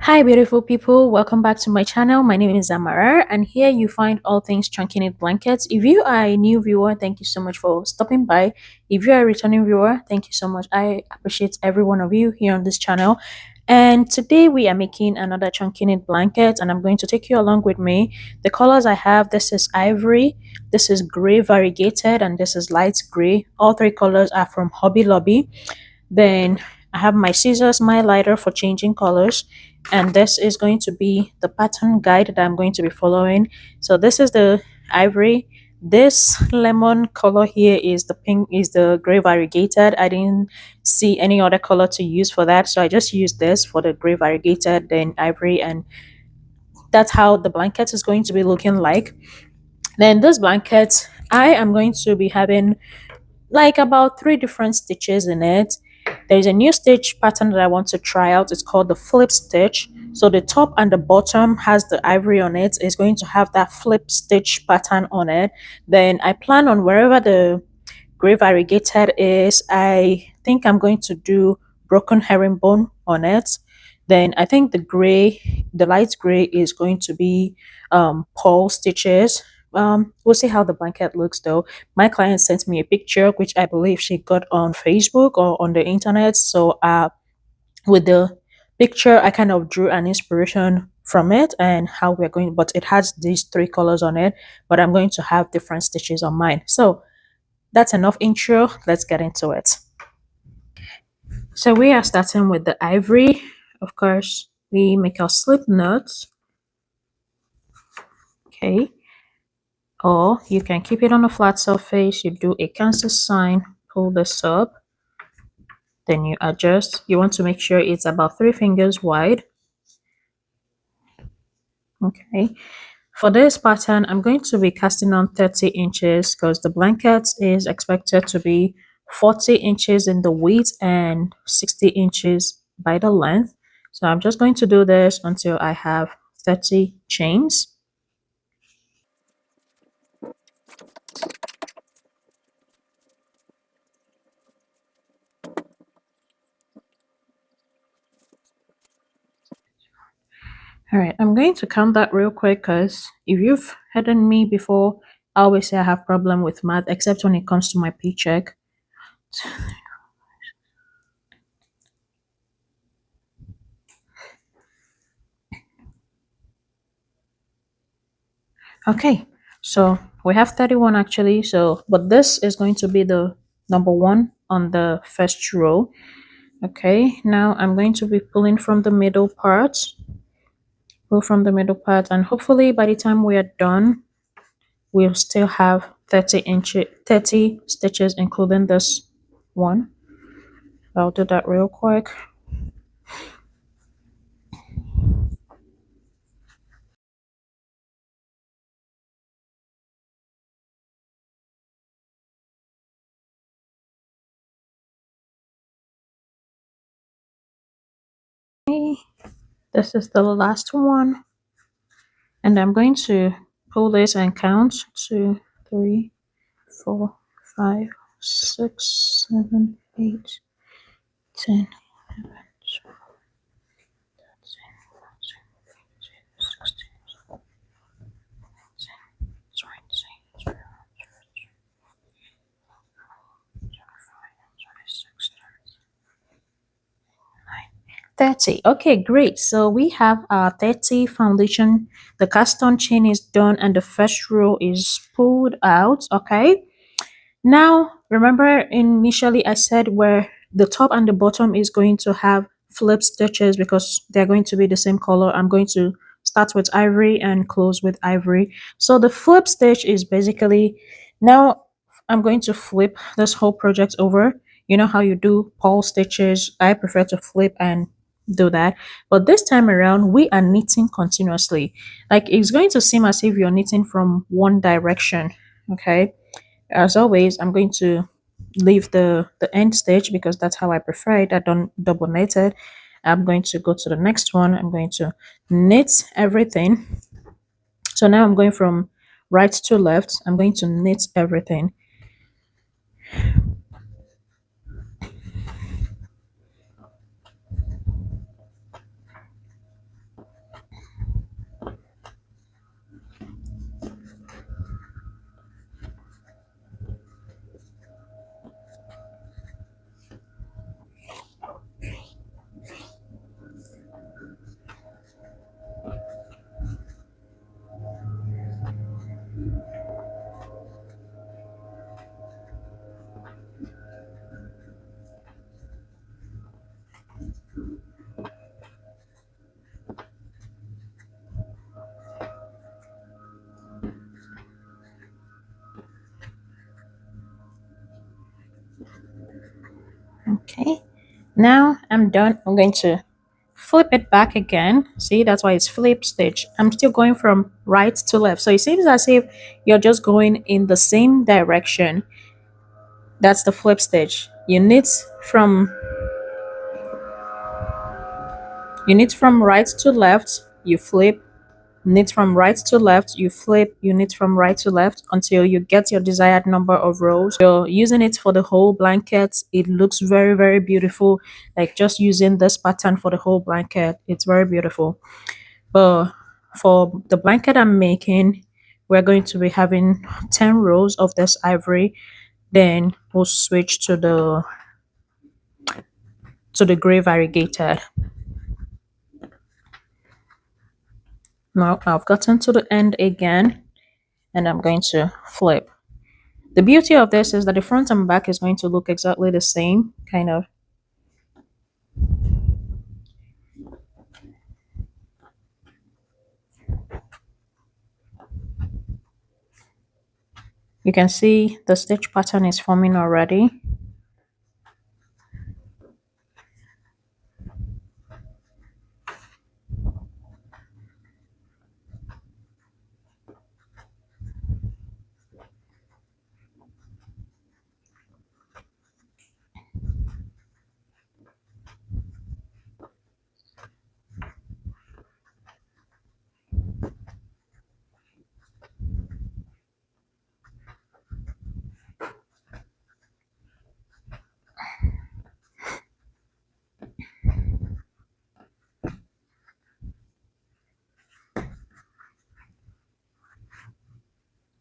Hi, beautiful people. Welcome back to my channel. My name is Amara, and here you find all things chunky knit blankets. If you are a new viewer, thank you so much for stopping by. If you are a returning viewer, thank you so much. I appreciate every one of you here on this channel. And today we are making another chunky knit blanket, and I'm going to take you along with me. The colors I have: this is ivory, this is gray variegated, and this is light gray. All three colors are from Hobby Lobby. Then I have my scissors, my lighter for changing colors, and this is going to be the pattern guide that I'm going to be following. So this is the ivory. This lemon color here is the pink, is the gray variegated. I didn't see any other color to use for that, so I just used this for the gray variegated, then ivory, and that's how the blanket is going to be looking like. Then this blanket, I am going to be having like about three different stitches in it. There's a new stitch pattern that I want to try out. It's called the flip stitch. So the top and the bottom has the ivory on it. It's going to have that flip stitch pattern on it. Then I plan on wherever the gray variegated is, I think I'm going to do broken herringbone on it. Then I think the light gray is going to be pole stitches. We'll see how the blanket looks though. My client sent me a picture which I believe she got on Facebook or on the internet. So with the picture I kind of drew an inspiration from it and how we're going, but it has these three colors on it, but I'm going to have different stitches on mine. So that's enough intro. Let's get into it. So we are starting with the ivory. Of course, we make our slip knots. Okay. Or you can keep it on a flat surface. You do a cancel sign, pull this up, then you adjust. You want to make sure it's about 3 fingers wide. Okay. For this pattern, I'm going to be casting on 30 inches because the blanket is expected to be 40 inches in the width and 60 inches by the length. So I'm just going to do this until I have 30 chains. All right, I'm going to count that real quick because if you've heard of me before, I always say I have problem with math, except when it comes to my paycheck. Okay, so we have 31 actually. So, but this is going to be the number one on the first row. Okay, now I'm going to be pulling from the middle part, pull from the middle part, and hopefully by the time we are done, we'll still have 30 stitches, including this one. I'll do that real quick. Okay, this is the last one, and I'm going to pull this and count 2, 3, 4, 5, 6, 7, 8, 10, 11, 12, 13, 14, 15, 16, 17, 20, 30. Okay, great. So we have our 30 foundation. The cast on chain is done and the first row is pulled out. Okay. Now, remember initially I said where the top and the bottom is going to have flip stitches because they're going to be the same color. I'm going to start with ivory and close with ivory. So the flip stitch is basically, now I'm going to flip this whole project over. You know how you do pole stitches? I prefer to flip and do that. But this time around, we are knitting continuously. Like it's going to seem as if you're knitting from one direction. Okay, as always, I'm going to leave the end stitch because that's how I prefer it. I don't double knit it. I'm going to go to the next one. I'm going to knit everything. So now I'm going from right to left. I'm going to knit everything. Now I'm done. I'm going to flip it back again. See, that's why it's flip stitch. I'm still going from right to left. So it seems as if you're just going in the same direction. That's the flip stitch. You knit from right to left, you flip, knit from right to left, you flip, you knit from right to left until you get your desired number of rows. You're using it for the whole blanket. It looks very, very beautiful. Like just using this pattern for the whole blanket, it's very beautiful. But for the blanket I'm making, we're going to be having 10 rows of this ivory. Then we'll switch to the gray variegated. Now I've gotten to the end again and I'm going to flip. The beauty of this is that the front and back is going to look exactly the same, kind of. You can see the stitch pattern is forming already.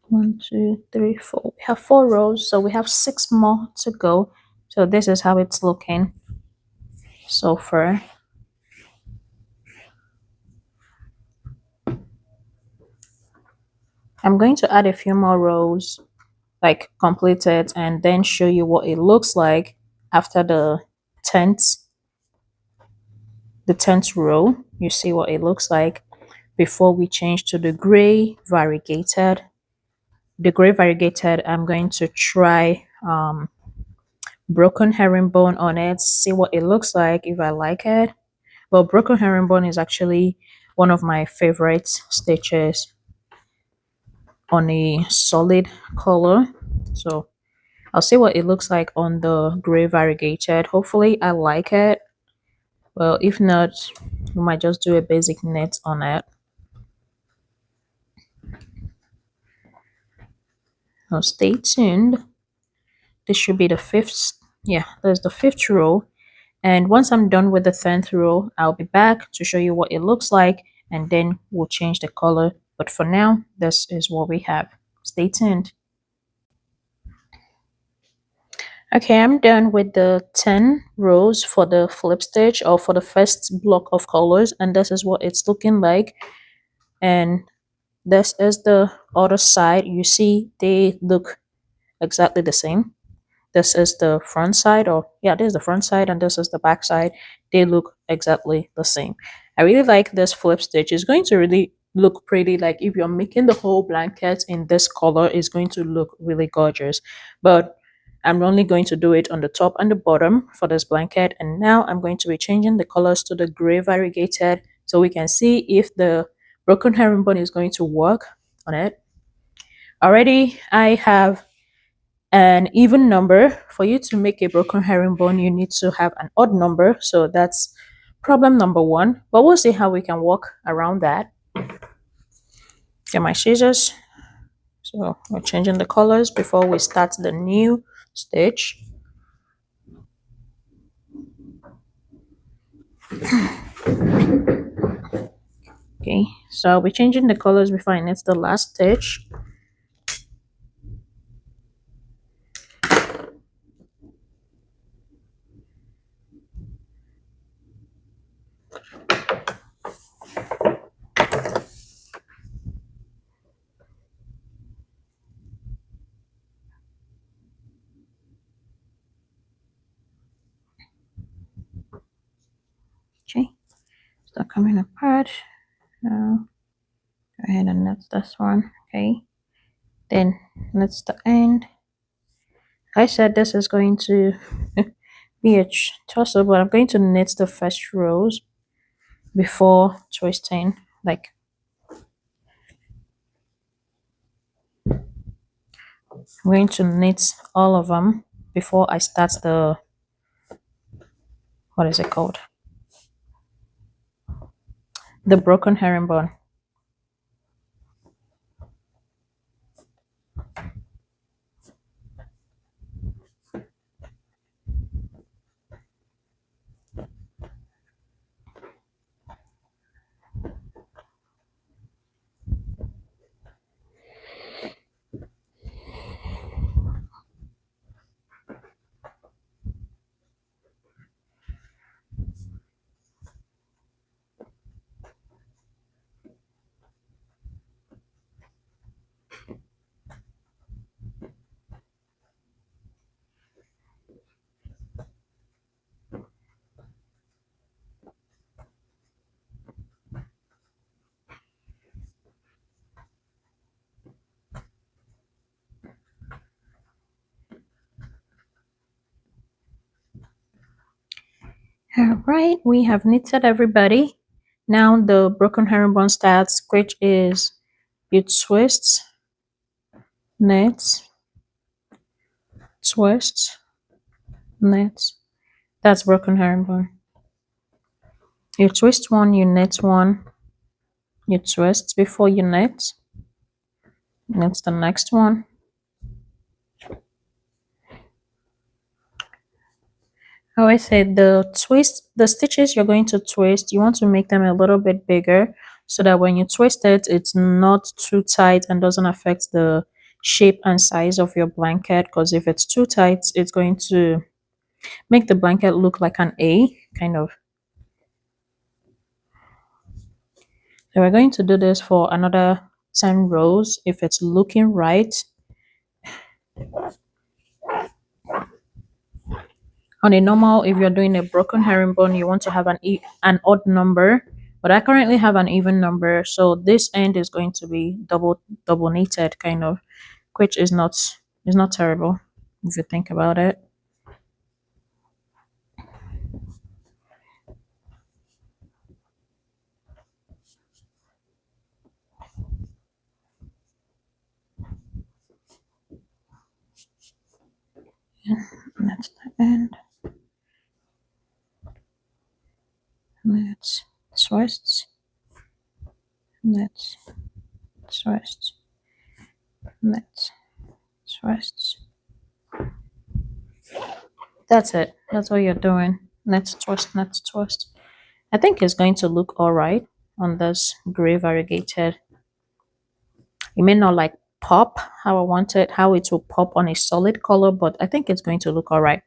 One, two, three, four. We have 4 rows, so we have 6 more to go. So this is how it's looking so far. I'm going to add a few more rows, like complete it, and then show you what it looks like after tenth the 10th row. You see what it looks like before we change to the gray variegated. The gray variegated, I'm going to try broken herringbone on it, see what it looks like, if I like it. But broken herringbone is actually one of my favorite stitches on a solid color. So I'll see what it looks like on the gray variegated. Hopefully I like it. Well, if not, we might just do a basic knit on it. So stay tuned. This should be the fifth. Yeah, there's the 5th row. And once I'm done with the 10th row, I'll be back to show you what it looks like, and then we'll change the color. But for now, this is what we have. Stay tuned. Okay, I'm done with the 10 rows for the flip stitch, or for the first block of colors, and this is what it's looking like. And this is the other side. You see they look exactly the same. This is the front side, or yeah, this is the front side, and this is the back side. They look exactly the same. I really like this flip stitch. It's going to really look pretty. Like if you're making the whole blanket in this color, it's going to look really gorgeous. But I'm only going to do it on the top and the bottom for this blanket. And now I'm going to be changing the colors to the gray variegated, so we can see if the broken herringbone is going to work on it. Already I have an even number. For you to make a broken herringbone, you need to have an odd number. So that's problem number 1. But we'll see how we can work around that. Get my scissors. So we're changing the colors before we start the new stitch. Okay, so I'll be changing the colors before I knit the last stitch. Okay, start coming apart. Now go ahead and knit this one. Okay, then knit the end. I said this is going to BH tussle, but I'm going to knit the first rows before twisting. Like I'm going to knit all of them before I start the, what is it called? The broken herringbone. All right, we have knitted everybody. Now the broken herringbone starts, which is you twist, knit, twist, knit. That's broken herringbone. You twist one, you knit one, you twist before you knit. Knit the next one. I always say the stitches you're going to twist, you want to make them a little bit bigger so that when you twist it, it's not too tight and doesn't affect the shape and size of your blanket. Because if it's too tight, it's going to make the blanket look like an A, kind of. So we're going to do this for another 10 rows if it's looking right. On a normal, if you're doing a broken herringbone, you want to have an odd number, but I currently have an even number, so this end is going to be double knitted, kind of, which is not terrible if you think about it. That's the end. Let's twist. Let's twist. Let's twist. That's it. That's what you're doing. Let's twist. Let's twist. I think it's going to look all right on this gray variegated. It may not like pop how I want it, how it will pop on a solid color, but I think it's going to look all right.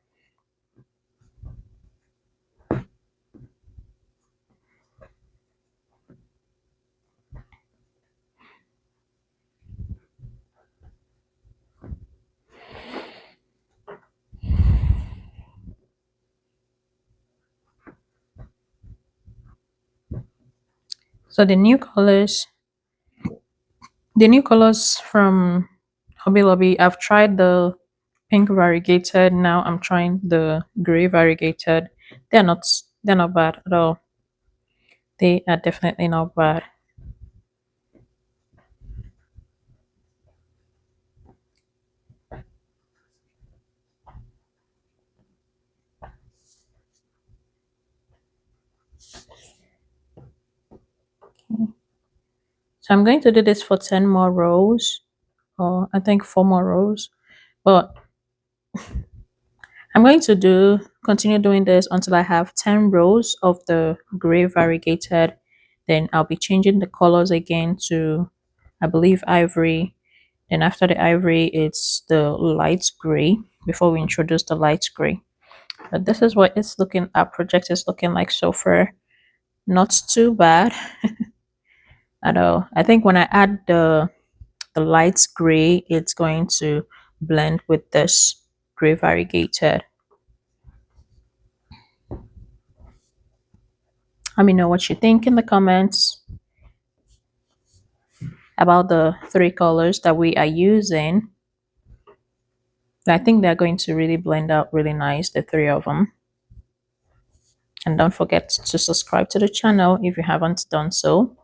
So the new colors from Hobby Lobby, I've tried the pink variegated. Now I'm trying the gray variegated. They're not they're not bad at all. They are definitely not bad. So I'm going to do this for 10 more rows, or I think 4 more rows. But I'm going to continue doing this until I have 10 rows of the gray variegated. Then I'll be changing the colors again to, I believe, ivory. Then after the ivory, it's the light gray before we introduce the light gray. But this is what it's looking, our project is looking like so far. Not too bad at all. I think when I add the light gray, it's going to blend with this gray variegated. Let me know what you think in the comments about the 3 colors that we are using. I think they're going to really blend out really nice, the 3 of them. And don't forget to subscribe to the channel if you haven't done so.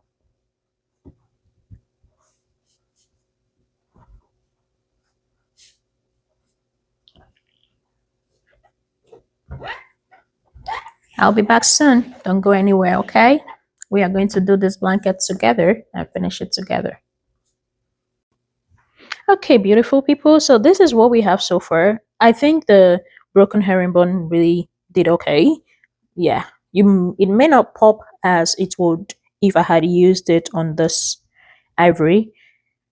I'll be back soon. Don't go anywhere, okay? We are going to do this blanket together and finish it together. Okay, beautiful people. So this is what we have so far. I think the broken herringbone really did okay. Yeah, it may not pop as it would if I had used it on this ivory,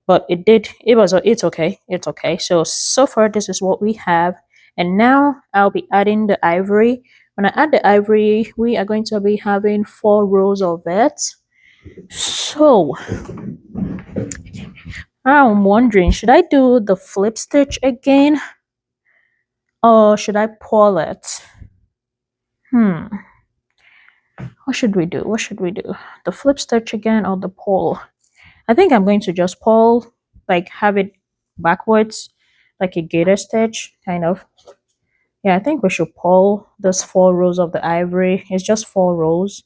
but it did. It's okay. It's okay. So far this is what we have, and now I'll be adding the ivory. When I add the ivory, we are going to be having 4 rows of it. So I'm wondering, should I do the flip stitch again or should I pull it? Hmm, what should we do? What should we do? The flip stitch again or the pull? I think I'm going to just pull, like have it backwards, like a gator stitch, kind of. Yeah, I think we should pull those 4 rows of the ivory. It's just 4 rows.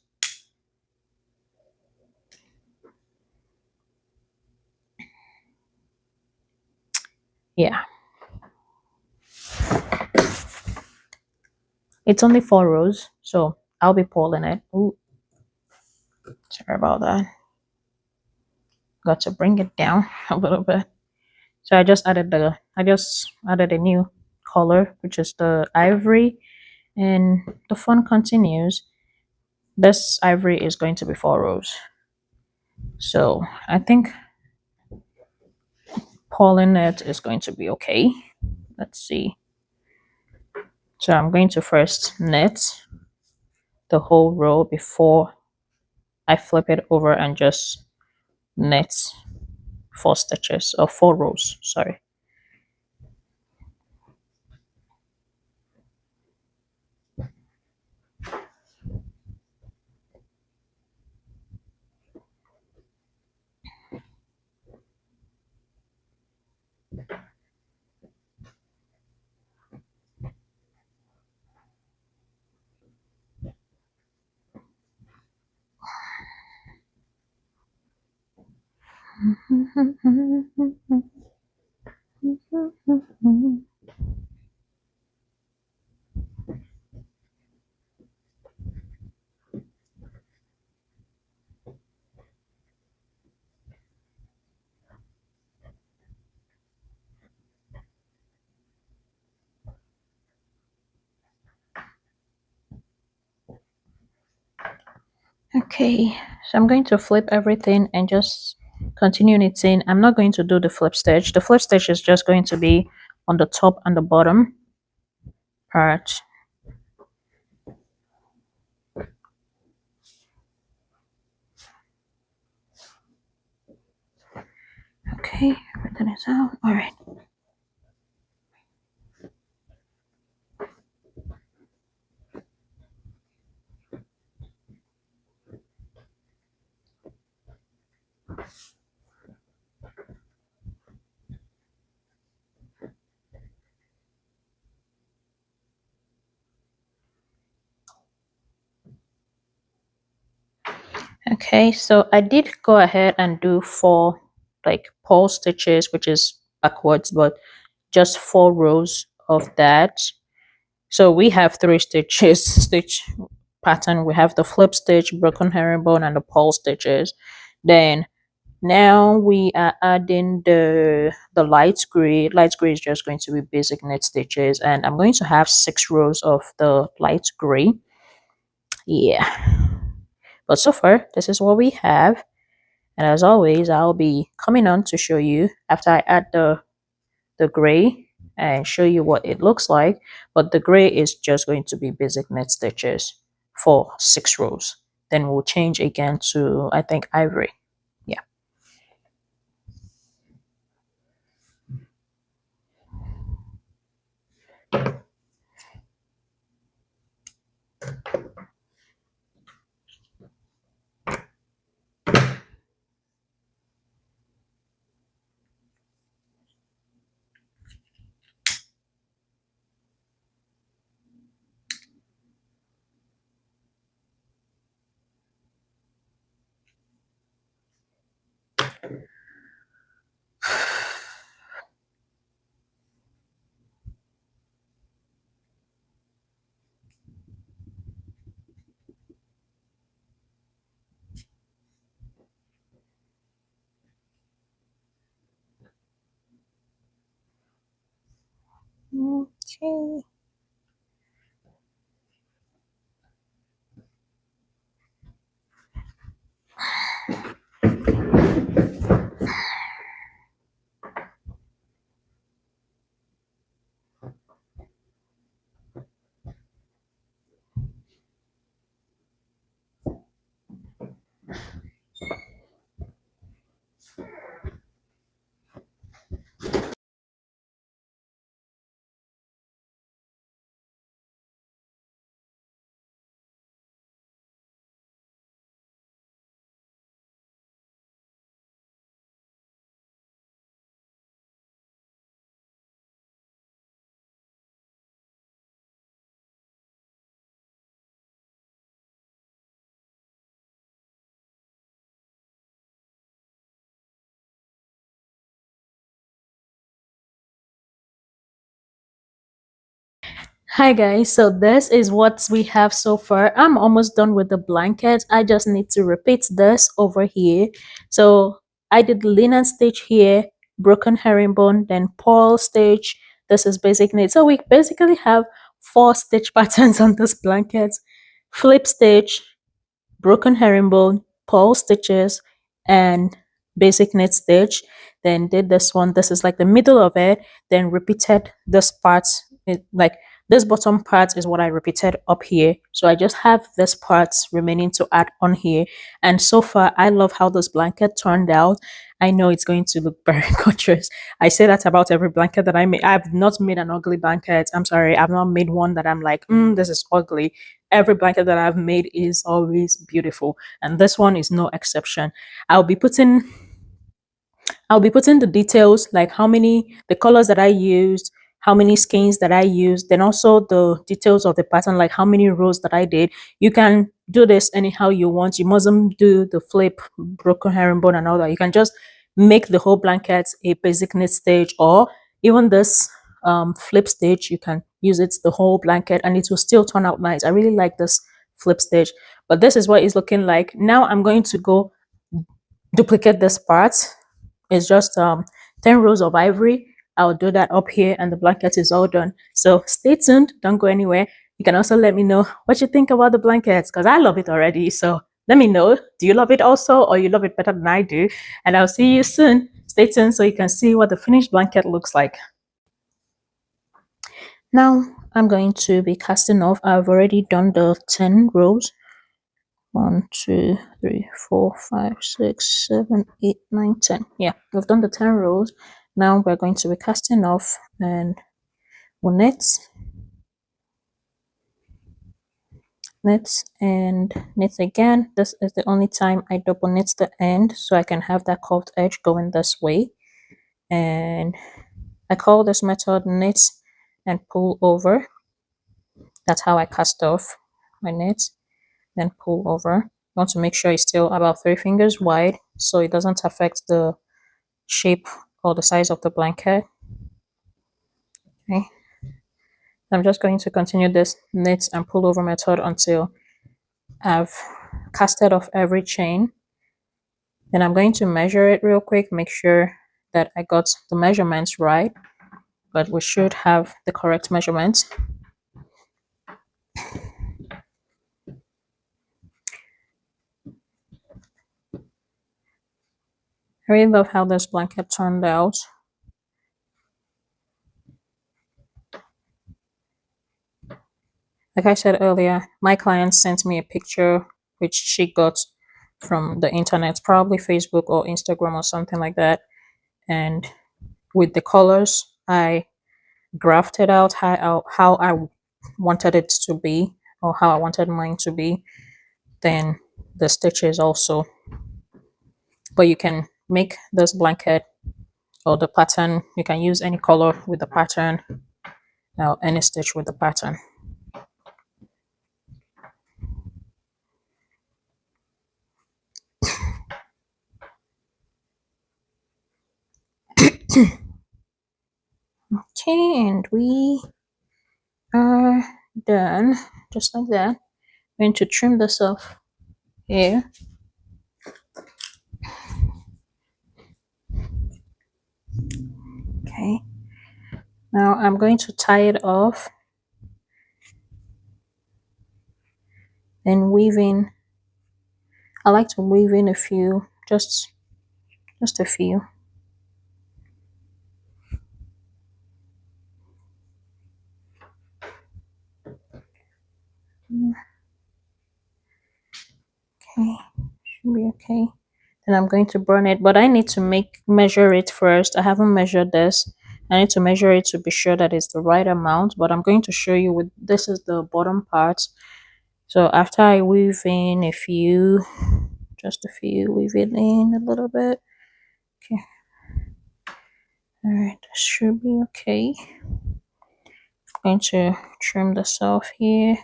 Yeah, it's only 4 rows, so I'll be pulling it. Ooh, sorry about that. Got to bring it down a little bit. So I just added a new color, which is the ivory, and the fun continues. This ivory is going to be 4 rows. So I think pulling it is going to be okay. Let's see. So I'm going to first knit the whole row before I flip it over and just knit 4 stitches or 4 rows, sorry. Okay, so I'm going to flip everything and just continue knitting. I'm not going to do the flip stitch. The flip stitch is just going to be on the top and the bottom part. Okay, everything is out. All right. Okay, so I did go ahead and do 4 like purl stitches, which is backwards, but just 4 rows of that. So we have 3 stitches, stitch pattern. We have the flip stitch, broken herringbone, and the purl stitches. Then now we are adding the light gray. Light gray is just going to be basic knit stitches, and I'm going to have 6 rows of the light gray. Yeah, but so far this is what we have. And as always, I'll be coming on to show you after I add the gray and show you what it looks like. But the gray is just going to be basic knit stitches for 6 rows. Then we'll change again to, I think, ivory. Yeah. Okay. Hi guys, so this is what we have so far. I'm almost done with the blanket. I just need to repeat this over here. So I did linen stitch here, broken herringbone, then purl stitch. This is basic knit. So we basically have four stitch patterns on this blanket. Flip stitch, broken herringbone, purl stitches, and basic knit stitch. Then did this one. This is like the middle of it. Then repeated this part. Like this bottom part is what I repeated up here. So I just have this part remaining to add on here. And so far, I love how this blanket turned out. I know it's going to look very gorgeous. I say that about every blanket that I make. I've not made an ugly blanket. I'm sorry. I've not made one that I'm like, this is ugly. Every blanket that I've made is always beautiful, and this one is no exception. I'll be putting I'll be putting the details, like how many, the colors that I used, how many skeins that I used, then also the details of the pattern, like how many rows that I did. You can do this anyhow you want. You mustn't do the flip, broken herringbone and all that. You can just make the whole blanket a basic knit stage, or even this flip stitch, you can use it the whole blanket and it will still turn out nice. I really like this flip stitch, but this is what it's looking like. Now I'm going to go duplicate this part. It's just 10 rows of ivory. I'll do that up here and the blanket is all done. So stay tuned. Don't go anywhere. You can also let me know what you think about the blankets because I love it already. So let me know. Do you love it also, or you love it better than I do? And I'll see you soon. Stay tuned so you can see what the finished blanket looks like. Now I'm going to be casting off. I've already done the 10 rows. 1, 2, 3, 4, 5, 6, 7, 8, 9, 10. Yeah, we've done the 10 rows. Now we're going to be casting off and we'll knit and knit again. This is the only time I double knit the end so I can have that curved edge going this way. And I call this method knit and pull over. That's how I cast off my knit, then pull over. You want to make sure it's still about 3 fingers wide so it doesn't affect the shape or the size of the blanket. Okay, I'm just going to continue this knit and pull over method until I've casted off every chain. Then I'm going to measure it real quick, make sure that I got the measurements right, but we should have the correct measurements. I really love how this blanket turned out. Like I said earlier, my client sent me a picture which she got from the internet, probably Facebook or Instagram or something like that. And with the colors, I grafted out how I wanted it to be, or how I wanted mine to be. Then the stitches also. But you can make this blanket or the pattern, you can use any color with the pattern, or any stitch with the pattern. Okay, and we are done, just like that. I'm going to trim this off here. Okay, Now I'm going to tie it off and weave in. I like to weave in a few, just a few. Okay, should be okay. Then I'm going to burn it, but I need to measure it first. I haven't measured this. I need to measure it to be sure that it's the right amount, but I'm going to show you with this is the bottom part. So after I weave in a few, just a few, weave it in a little bit. Okay. All right, this should be okay. I'm going to trim this off here.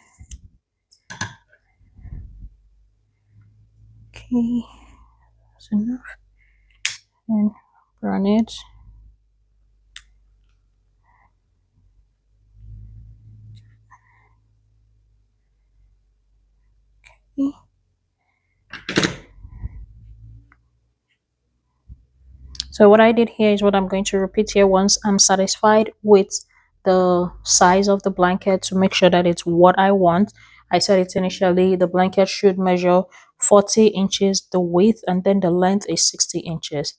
Okay, that's enough. And burn it. Okay. So what I did here is what I'm going to repeat here once I'm satisfied with the size of the blanket to make sure that it's what I want. I said it initially, the blanket should measure 40 inches the width and then the length is 60 inches.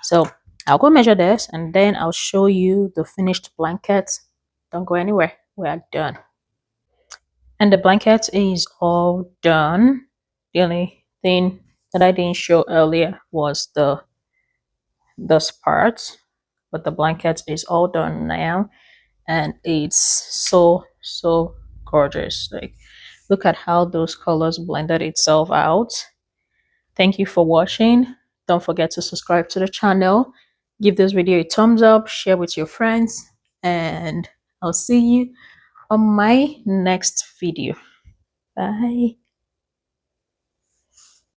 So I'll go measure this and then I'll show you the finished blanket. Don't go anywhere. We are done. And the blanket is all done. The only thing that I didn't show earlier was this part, but the blanket is all done now and it's so gorgeous. Like, look at how those colors blended itself out. Thank you for watching. Don't forget to subscribe to the channel, give this video a thumbs up, share with your friends, and I'll see you on my next video. Bye.